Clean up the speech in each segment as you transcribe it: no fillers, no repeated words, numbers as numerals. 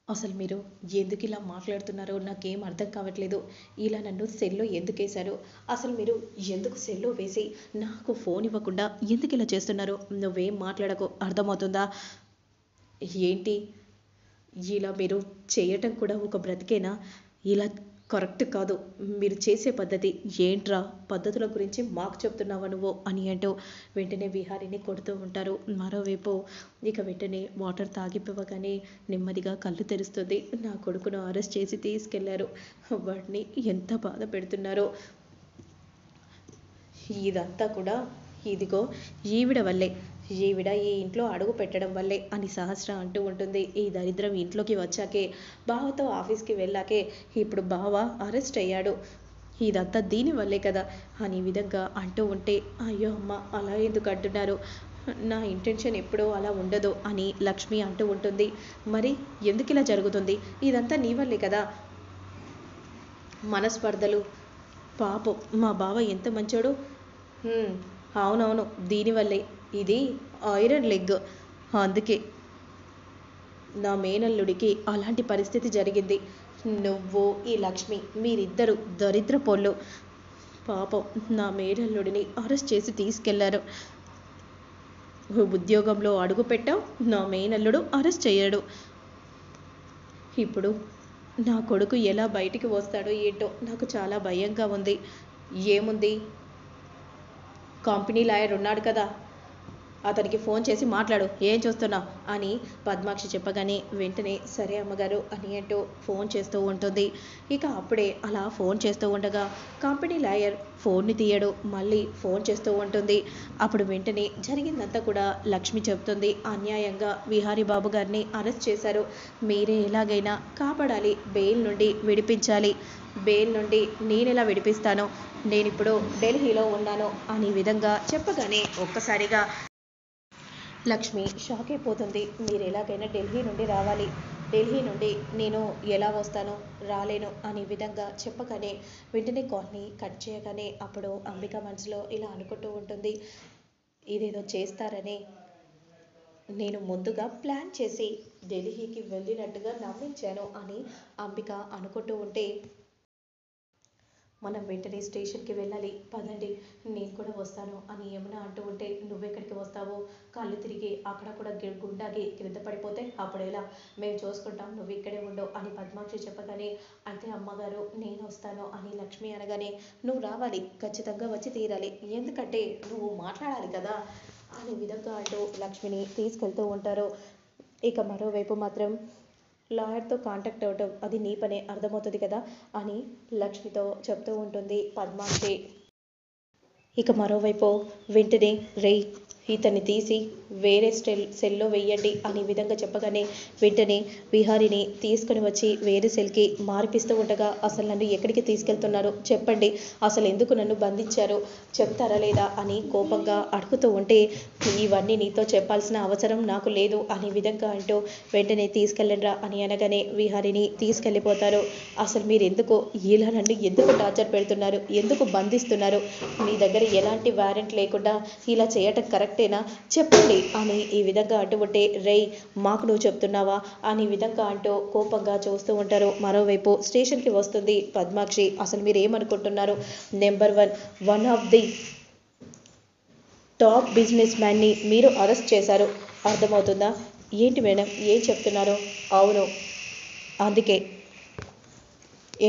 అసలు మీరు ఎందుకు ఇలా మాట్లాడుతున్నారో నాకేం అర్థం కావట్లేదు. ఇలా నన్ను సెల్‌లో ఎందుకేశారు? అసలు మీరు ఎందుకు సెల్‌లో వేసి నాకు ఫోన్ ఇవ్వకుండా ఎందుకు ఇలా చేస్తున్నారు? నువ్వేం మాట్లాడకు అర్థమవుతుందా? ఏంటి ఇలా మీరు చేయటం కూడా ఒక బ్రతికేనా? ఇలా కరెక్ట్ కాదు. మీరు చేసే పద్ధతి ఏంట్రా? పద్ధతుల గురించి మాకు చెప్తున్నావా నువ్వు? అని అంటూ వెంటనే విహారిని కొడుతూ ఉంటారు. మరోవైపు ఇక వెంటనే వాటర్ తాగిపివ్వగానే నెమ్మదిగా కళ్ళు తెరుస్తుంది. నా కొడుకును అరెస్ట్ చేసి తీసుకెళ్లారు. వాడిని ఎంత బాధ పెడుతున్నారో. ఇదంతా కూడా ఇదిగో ఈవిడ వల్లే. ఈవిడ ఈ ఇంట్లో అడుగు పెట్టడం వల్లే అని సహస్ర అంటూ ఉంటుంది. ఈ దరిద్రం ఇంట్లోకి వచ్చాకే, బావతో ఆఫీస్కి వెళ్ళాకే ఇప్పుడు బావ అరెస్ట్ అయ్యాడు. ఇదంతా దీని వల్లే కదా అని విధంగా అంటూ ఉంటే, అయ్యో అమ్మ అలా ఎందుకు అంటున్నారు? నా ఇంటెన్షన్ ఎప్పుడూ అలా ఉండదు అని లక్ష్మి అంటూ ఉంటుంది. మరి ఎందుకు ఇలా జరుగుతుంది? ఇదంతా నీ వల్లే కదా. మనస్పర్ధలు పాపం మా బావ ఎంత మంచోడు. హ్మ్. అవునవును. దీనివల్లే. ఇది ఐరన్ లెగ్. అందుకే నా మేనల్లుడికి అలాంటి పరిస్థితి జరిగింది. నువ్వు, ఈ లక్ష్మి మీరిద్దరూ దరిద్రపోళ్ళు. పాపం నా మేనల్లుడిని అరెస్ట్ చేసి తీసుకెళ్లారు. ఉద్యోగంలో అడుగుపెట్టావు, నా మేనల్లుడు అరెస్ట్ చేయడు. ఇప్పుడు నా కొడుకు ఎలా బయటికి వస్తాడో ఏంటో నాకు చాలా భయంగా ఉంది. ఏముంది, కంపెనీ లాయర్ ఉన్నాడు కదా, అతనికి ఫోన్ చేసి మాట్లాడు, ఏం చూస్తున్నావు అని పద్మాక్షి చెప్పగానే వెంటనే సరే అమ్మగారు అని అంటూ ఫోన్ చేస్తూ ఉంటుంది. ఇక అప్పుడే అలా ఫోన్ చేస్తూ ఉండగా కంపెనీ లాయర్ ఫోన్ని తీయడు, మళ్ళీ ఫోన్ చేస్తూ ఉంటుంది. అప్పుడు వెంటనే జరిగిందంతా కూడా లక్ష్మి చెప్తుంది. అన్యాయంగా విహారీ బాబు గారిని అరెస్ట్ చేశారు. మీరే ఎలాగైనా కాపాడాలి, బెయిల్ నుండి విడిపించాలి. బెయిల్ నుండి నేనెలా విడిపిస్తాను, నేనిప్పుడు ఢిల్లీలో ఉన్నాను అని విధంగా చెప్పగానే ఒక్కసారిగా లక్ష్మి షాక్ అయిపోతుంది. మీరు ఎలాగైనా ఢిల్లీ నుండి రావాలి, ఢిల్లీ నుండి నేను ఎలా వస్తానో రాలేను అనే విధంగా చెప్పగానే వెంటనే కాల్ని కట్ చేయగానే అప్పుడు అంబిక మనసులో ఇలా అనుకుంటూ ఉంటుంది. ఇదేదో చేస్తారని నేను ముందుగా ప్లాన్ చేసి ఢిల్లీకి వెళ్ళినట్టుగా నమ్మించాను అని అంబిక అనుకుంటూ ఉంటే, మనం వెంటనే స్టేషన్కి వెళ్ళాలి, పదండి నేను కూడా వస్తాను అని యమున అంటూ ఉంటే, నువ్వెక్కడికి వస్తావో, కళ్ళు తిరిగి అక్కడ కూడా గుండాకి క్రింద పడిపోతే అప్పుడు ఎలా, మేము చూసుకుంటాం, నువ్వు ఇక్కడే ఉండవు అని పద్మాక్షి చెప్పగానే, అయితే అమ్మగారు నేను వస్తాను అని లక్ష్మి అనగానే, నువ్వు రావాలి, ఖచ్చితంగా వచ్చి తీరాలి, ఎందుకంటే నువ్వు మాట్లాడాలి కదా అనే విధంగా అంటూ లక్ష్మిని తీసుకెళ్తూ ఉంటారు. ఇక మరోవైపు మాత్రం లాయర్తో కాంటాక్ట్ అవ్వటం అది నీ పనే, అర్థమవుతుంది కదా అని లక్ష్మితో చెప్తూ ఉంటుంది పద్మాక్షి. ఇక మరోవైపు వెంటనే రేయ్ ఇతన్ని తీసి వేరే సెల్లో వెయ్యండి అనే విధంగా చెప్పగానే వెంటనే విహారిని తీసుకుని వచ్చి వేరే సెల్కి మార్పిస్తూ ఉండగా, అసలు నన్ను ఎక్కడికి తీసుకెళ్తున్నారు చెప్పండి, అసలు ఎందుకు నన్ను బంధించారు చెప్తారా లేదా అని కోపంగా అడుగుతూ ఉంటే, ఇవన్నీ నీతో చెప్పాల్సిన అవసరం నాకు లేదు అనే విధంగా అంటూ వెంటనే తీసుకెళ్ళండిరా అని అనగానే విహారిని తీసుకెళ్ళిపోతారు. అసలు మీరు ఎందుకు ఇలా నన్ను ఎందుకు టార్చర్ పెడుతున్నారు, ఎందుకు బంధిస్తున్నారు, మీ దగ్గర ఎలాంటి వారెంట్ లేకుండా ఇలా చేయటం కరెక్టేనా చెప్పండి అని ఈ విధంగా అంటూ ఉంటే, రేయ్ మాకు నువ్వు చెప్తున్నావా అని విధంగా అంటూ కోపంగా చూస్తూ ఉంటారు. మరోవైపు స్టేషన్కి వస్తుంది పద్మాక్షి. అసలు మీరు ఏమనుకుంటున్నారు, number one of the top business మ్యాన్ని మీరు అరెస్ట్ చేశారు, అర్థమవుతుందా? ఏంటి మేడం ఏం చెప్తున్నారు? అవును, అందుకే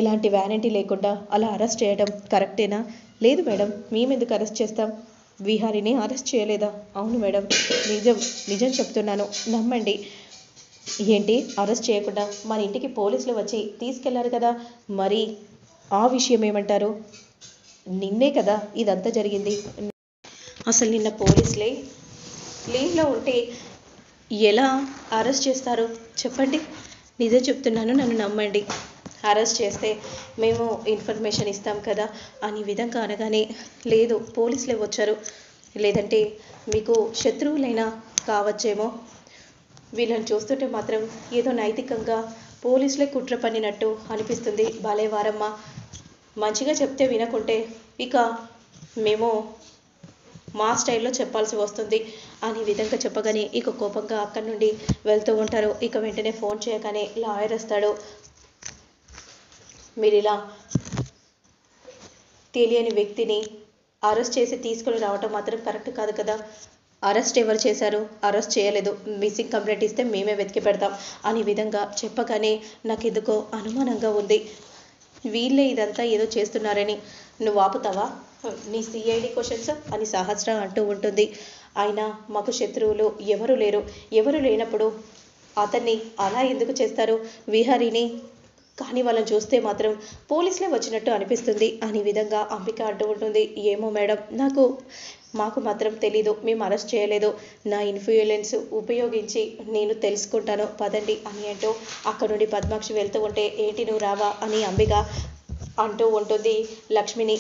ఎలాంటి వ్యారంటీ లేకుండా అలా అరెస్ట్ చేయడం కరెక్టేనా? లేదు మేడం, మేమెందుకు అరెస్ట్ చేస్తాం, విహారిని అరెస్ట్ చేయలేదా? అవును మేడం, నిజం నిజం చెప్తున్నాను, నమ్మండి. ఏంటి అరెస్ట్ చేయకుండా మన ఇంటికి పోలీసులు వచ్చి తీసుకెళ్లారు కదా, మరి ఆ విషయం ఏమంటారు? నిన్నే కదా ఇదంతా జరిగింది. అసలు నిన్న పోలీసులే లీవ్లో ఉంటే ఎలా అరెస్ట్ చేస్తారు చెప్పండి? నిజం చెప్తున్నాను, నన్ను నమ్మండి. అరెస్ట్ చేస్తే మేము ఇన్ఫర్మేషన్ ఇస్తాం కదా అని విధంగా అనగానే, లేదు పోలీసులే వచ్చారు, లేదంటే మీకు శత్రువులైనా కావచ్చేమో, వీళ్ళని చూస్తుంటే మాత్రం ఏదో నైతికంగా పోలీసులే కుట్ర పన్నినట్టు అనిపిస్తుంది. భలే వారమ్మ, మంచిగా చెప్తే వినకుంటే ఇక మేము మా స్టైల్లో చెప్పాల్సి వస్తుంది అనే విధంగా చెప్పగానే ఇక కోపంగా అక్కడి నుండి వెళ్తూ ఉంటారు. ఇక వెంటనే ఫోన్ చేయగానే లాయర్ వస్తాడు. మీరు ఇలా తెలియని వ్యక్తిని అరెస్ట్ చేసి తీసుకొని రావటం మాత్రం కరెక్ట్ కాదు కదా. అరెస్ట్ ఎవరు చేశారు? అరెస్ట్ చేయలేదు. మిస్సింగ్ కంప్లైంట్ ఇస్తే మేమే వెతికి పెడతాం అనే విధంగా చెప్పగానే నాకు ఎందుకో అనుమానంగా ఉంది. వీళ్ళే ఇదంతా ఏదో చేస్తున్నారని. నువ్వు ఆపుతావా నీ సిఐడి క్వశ్చన్స్ అని సహస్ర అంటూ ఉంటుంది. అయినా మాకు శత్రువులు ఎవరు లేరు. ఎవరు లేనప్పుడు అతన్ని అలా ఎందుకు చేస్తారు విహారీని? కానీ వాళ్ళని చూస్తే మాత్రం పోలీసులే వచ్చినట్టు అనిపిస్తుంది అనే విధంగా అంబిక అంటూ ఉంటుంది. ఏమో మేడం, మాకు మాత్రం తెలీదు. మేము అరెస్ట్ చేయలేదు. నా ఇన్ఫ్లుయెన్స్ ఉపయోగించి నేను తెలుసుకుంటాను పదండి అని అంటూ అక్కడ నుండి పద్మాక్షి వెళ్తూ ఉంటే ఏంటి నువ్వు రావా అని అంబిక అంటూ ఉంటుంది లక్ష్మిని.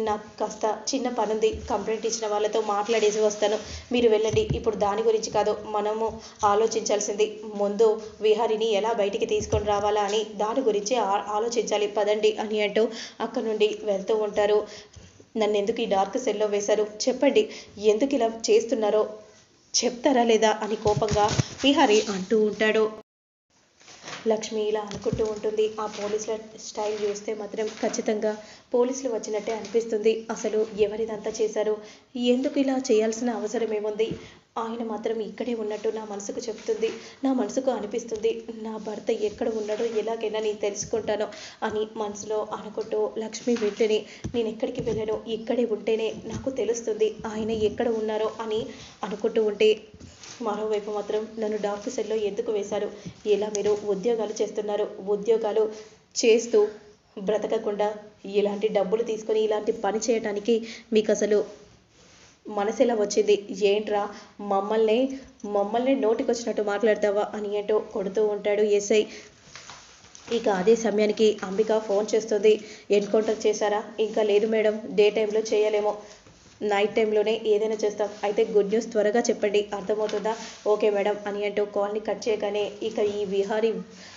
నాకు కాస్త చిన్న పనుంది, కంప్లైంట్ ఇచ్చిన వాళ్ళతో మాట్లాడేసి వస్తాను, మీరు వెళ్ళండి. ఇప్పుడు దాని గురించి కాదు మనము ఆలోచించాల్సింది, ముందు విహారిని ఎలా బయటికి తీసుకొని రావాలా అని దాని గురించి ఆలోచించాలి పదండి అని అంటూ అక్కడ నుండి వెళ్తూ ఉంటారు. నన్ను ఎందుకు ఈ డార్క్ సెల్లో వేశారు చెప్పండి, ఎందుకు ఇలా చేస్తున్నారో చెప్తారా లేదా అని కోపంగా విహారి అంటూ ఉంటాడు. లక్ష్మి ఇలా అనుకుంటూ ఉంటుంది. ఆ పోలీసుల స్టైల్ చూస్తే మాత్రం ఖచ్చితంగా పోలీసులు వచ్చినట్టే అనిపిస్తుంది. అసలు ఎవరిదంతా చేశారు, ఎందుకు ఇలా చేయాల్సిన అవసరం ఏముంది? ఆయన మాత్రం ఇక్కడే ఉన్నట్టు నా మనసుకు చెప్తుంది. నా మనసుకు అనిపిస్తుంది. నా భర్త ఎక్కడ ఉన్నాడో ఎలాగైనా నేను తెలుసుకుంటాను అని మనసులో అనుకుంటూ లక్ష్మి వెంటనే నేను ఎక్కడికి వెళ్ళను, ఇక్కడే ఉంటేనే నాకు తెలుస్తుంది ఆయన ఎక్కడ ఉన్నారో అని అనుకుంటూ ఉంటే మరోవైపు మాత్రం నన్ను డార్క్ సెల్లో ఎందుకు వేశారు? ఇలా మీరు ఉద్యోగాలు చేస్తున్నారు, ఉద్యోగాలు చేస్తూ బ్రతకకుండా ఇలాంటి డబ్బులు తీసుకొని ఇలాంటి పని చేయడానికి మీకు అసలు మనసు ఎలా వచ్చింది? ఏంట్రా మమ్మల్ని నోటికొచ్చినట్టు మాట్లాడతావా అని ఏంటో కొడుతూ ఉంటాడు ఎస్ఐ. ఇక అదే సమయానికి అంబిక ఫోన్ చేస్తుంది. ఎన్కౌంటర్ చేశారా? ఇంకా లేదు మేడం, డే టైంలో చేయలేమో, నైట్ టైంలోనే ఏదైనా చేస్తాం. అయితే గుడ్ న్యూస్ త్వరగా చెప్పండి, అర్థమవుతుందా? ఓకే మేడం అని అంటూ కాల్ని కట్ చేయగానే ఇక ఈ విహారీ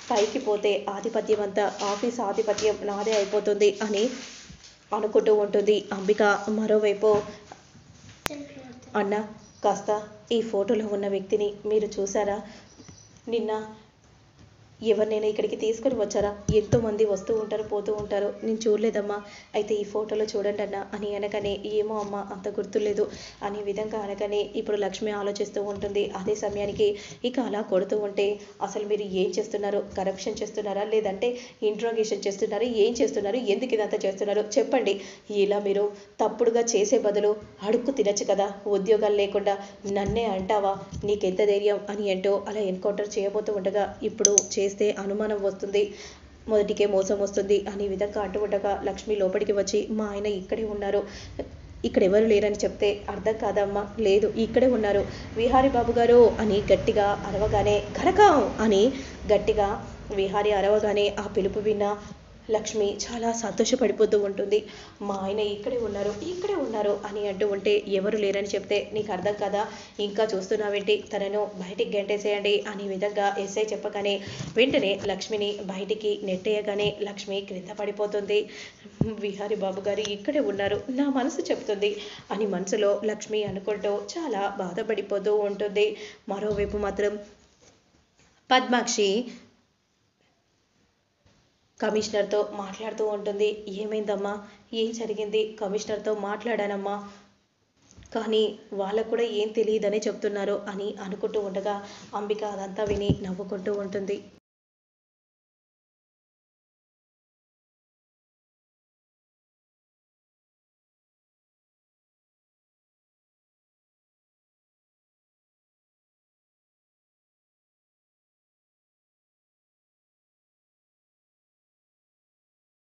పైకి పోతే ఆధిపత్యం అంతా ఆఫీస్ ఆధిపత్యం నాదే అయిపోతుంది అని అనుకుంటూ ఉంటుంది అంబిక. మరోవైపు అన్న కాస్త ఈ ఫోటోలో ఉన్న వ్యక్తిని మీరు చూసారా? నిన్న ఎవరినైనా ఇక్కడికి తీసుకొని వచ్చారా? ఎంతోమంది వస్తూ ఉంటారు పోతూ ఉంటారు, నేను చూడలేదమ్మా. అయితే ఈ ఫోటోలో చూడండి అన్న అని అనగానే ఏమో అమ్మ అంత గుర్తులేదు అనే విధంగా అనగానే ఇప్పుడు లక్ష్మి ఆలోచిస్తూ ఉంటుంది. అదే సమయానికి ఇక అలా కొడుతూ ఉంటే అసలు మీరు ఏం చేస్తున్నారు? కరప్షన్ చేస్తున్నారా లేదంటే ఇంట్రోగేషన్ చేస్తున్నారా? ఏం చేస్తున్నారు? ఎందుకు ఇదంతా చేస్తున్నారు చెప్పండి. ఇలా మీరు తప్పుడుగా చేసే బదులు అడుక్కు తినచ్చు కదా, ఉద్యోగాలు లేకుండా నన్నే అంటావా? నీకెంత ధైర్యం అని అంటూ అలా ఎన్కౌంటర్ చేయబోతూ ఉండగా ఇప్పుడు చేస్తే అనుమానం వస్తుంది, మొదటికే మోసం వస్తుంది అనే విధంగా అంటూ ఉండగా లక్ష్మి లోపలికి వచ్చి మా ఆయన ఇక్కడే ఉన్నారు, ఇక్కడ ఎవరు లేరని చెప్తే అర్థం కాదమ్మా, లేదు ఇక్కడే ఉన్నారు విహారీ బాబు గారు అని గట్టిగా అరవగానే కనకం అని గట్టిగా విహారీ అరవగానే ఆ పిలుపు విన్న లక్ష్మి చాలా సంతోషపడిపోతూ ఉంటుంది. మా ఆయన ఇక్కడే ఉన్నారు అని అంటూ ఉంటే ఎవరు లేరని చెప్తే నీకు అర్థం కదా, ఇంకా చూస్తున్నావేంటి, తనను బయటికి గెంటేసేయండి అనే విధంగా ఎస్ఐ చెప్పగానే వెంటనే లక్ష్మిని బయటికి నెట్టేయగానే లక్ష్మి క్రింద పడిపోతుంది. విహారీ బాబు గారు ఇక్కడే ఉన్నారు నా మనసు చెప్తుంది అని మనసులో లక్ష్మి అనుకుంటూ చాలా బాధపడిపోతూ ఉంటుంది. మరోవైపు మాత్రం పద్మాక్షి కమిషనర్తో మాట్లాడుతూ ఉంటుంది. ఏమైందమ్మా, ఏం జరిగింది? కమిషనర్తో మాట్లాడానమ్మా, కానీ వాళ్ళకు కూడా ఏం తెలియదనే చెప్తున్నారు అని అనుకుంటూ ఉండగా అంబిక అదంతా విని నవ్వుకుంటూ ఉంటుంది.